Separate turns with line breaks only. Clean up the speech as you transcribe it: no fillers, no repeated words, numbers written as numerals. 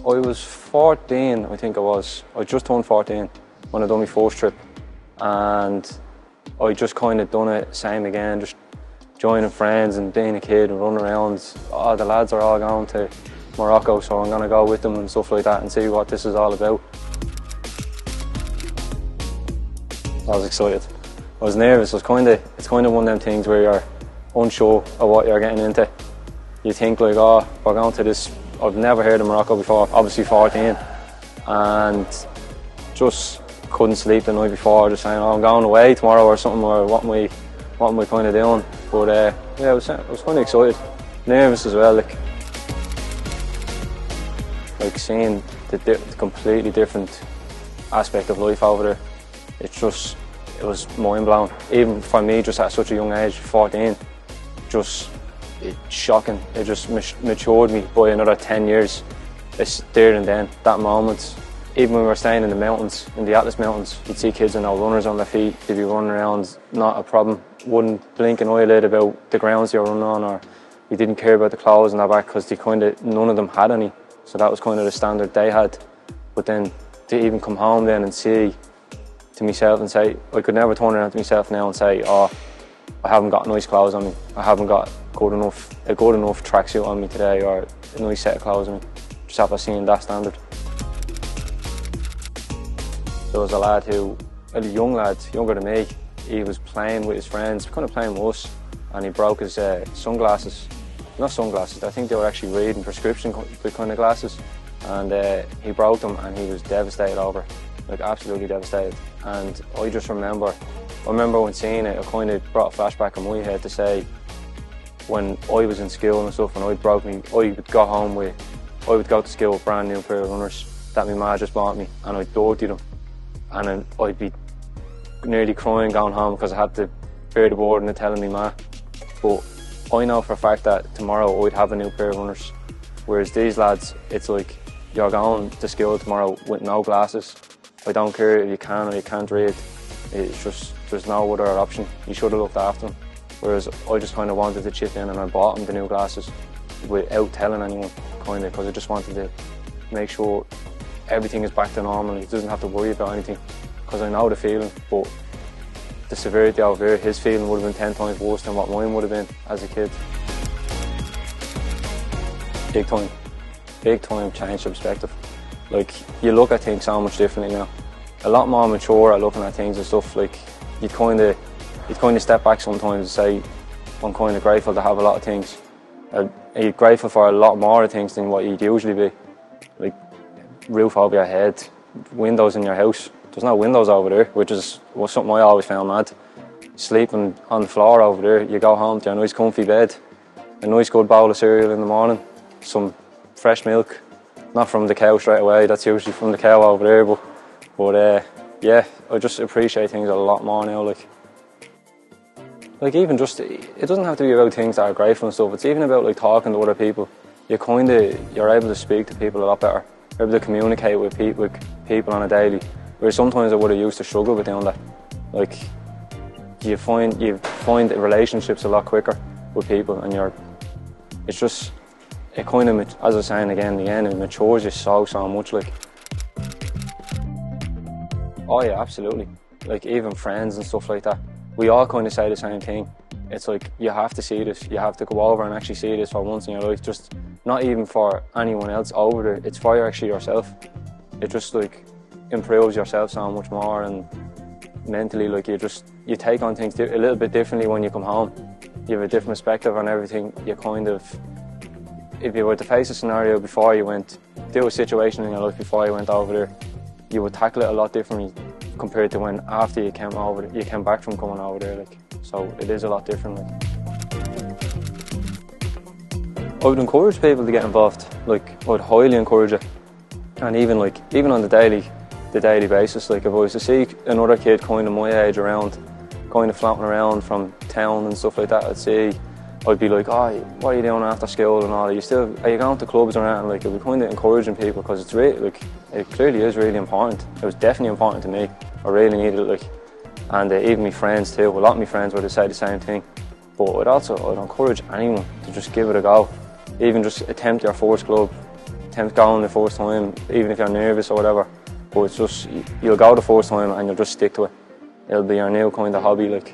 I was 14, I think I was. I just turned 14 when I done my first trip, and I just kind of done it same again, just joining friends and being a kid and running around. Oh, the lads are all going to Morocco, so I'm going to go with them and stuff like that and see what this is all about. I was excited. I was nervous. It's kind of one of them things where you're unsure of what you're getting into. You think like, oh, we're going to this. I've never heard of Morocco before, obviously 14, and just couldn't sleep the night before, just saying, oh, I'm going away tomorrow or something, or what am I kind of doing? But yeah, I was kind of excited, nervous as well, like seeing the completely different aspect of life over there. It was mind blowing, even for me, just at such a young age, 14. It's shocking. It just matured me by another 10 years. It's there and then, that moment. Even when we were staying in the mountains, in the Atlas Mountains, you'd see kids with no runners on their feet. They'd be running around, not a problem. Wouldn't blink an eyelid about the grounds they were running on, or you didn't care about the clothes and that back, because none of them had any. So that was kind of the standard they had. But then to even come home then and see to myself and say, I could never turn around to myself now and say, oh, I haven't got nice clothes on me. I haven't got a good enough tracksuit on me today, or a nice set of clothes on me. Just after seeing that standard. There was a lad a young lad, younger than me, he was playing with his friends, kind of playing with us, and he broke his sunglasses. Not sunglasses, I think they were actually reading prescription kind of glasses. And he broke them, and he was devastated over it, like absolutely devastated. And I just remember when seeing it, it kind of brought a flashback in my head to say, when I was in school and stuff, and I would go to school with a brand new pair of runners that my ma just bought me, and I'd dirty them. And then I'd be nearly crying going home because I had to bear the burden of telling me ma. But I know for a fact that tomorrow I'd have a new pair of runners. Whereas these lads, it's like, you're going to school tomorrow with no glasses. I don't care if you can or you can't read. It's just, there's no other option. You should have looked after them. Whereas I just kind of wanted to chip in, and I bought them the new glasses without telling anyone, kind of, because I just wanted to make sure everything is back to normal. He doesn't have to worry about anything, because I know the feeling, but the severity of it, his feeling would have been 10 times worse than what mine would have been as a kid. Big time change of perspective. Like, you look at things so much differently now. A lot more mature at looking at things and stuff. Like, you'd kind of step back sometimes and say, I'm kind of grateful to have a lot of things. You're grateful for a lot more things than what you'd usually be. Like, roof over your head, windows in your house. There's no windows over there, which was something I always found mad. Sleeping on the floor over there, you go home to a nice comfy bed, a nice good bowl of cereal in the morning, some fresh milk, not from the cow straight away, that's usually from the cow over there, but yeah, I just appreciate things a lot more now. Like even just, it doesn't have to be about things that are grateful and stuff, it's even about like talking to other people. You're able to speak to people a lot better, you're able to communicate with people on a daily, where sometimes I would have used to struggle with doing that. Like, you find relationships a lot quicker with people, and it's just, it kind of, as I was saying again, it matures you so much. Like, oh yeah, absolutely. Like, even friends and stuff like that, we all kind of say the same thing. It's like, you have to see this, you have to go over and actually see this for once in your life, just not even for anyone else over there, it's for actually yourself. It just like improves yourself so much more, and mentally, like, you take on things a little bit differently when you come home. You have a different perspective on everything. You kind of, if you were to face a scenario before you went, do a situation in your life before you went over there, you would tackle it a lot differently compared to when after you came back from coming over there. Like, so it is a lot different. Like, I would encourage people to get involved. Like, I would highly encourage it, and even on the daily basis. Like, if I was to see another kid kind of my age around, kind of floating around from town and stuff like that, I'd be like, oh, what are you doing after school and all? Are you going to clubs around? Like, I'd be kind of encouraging people, because it's really, like, it clearly is really important. It was definitely important to me. I really needed it, like, and even my friends too. A lot of my friends would say the same thing. But I'd encourage anyone to just give it a go. Even just attempt your first club, attempt going the first time, even if you're nervous or whatever. But it's just, you'll go the first time and you'll just stick to it. It'll be your new kind of hobby, like.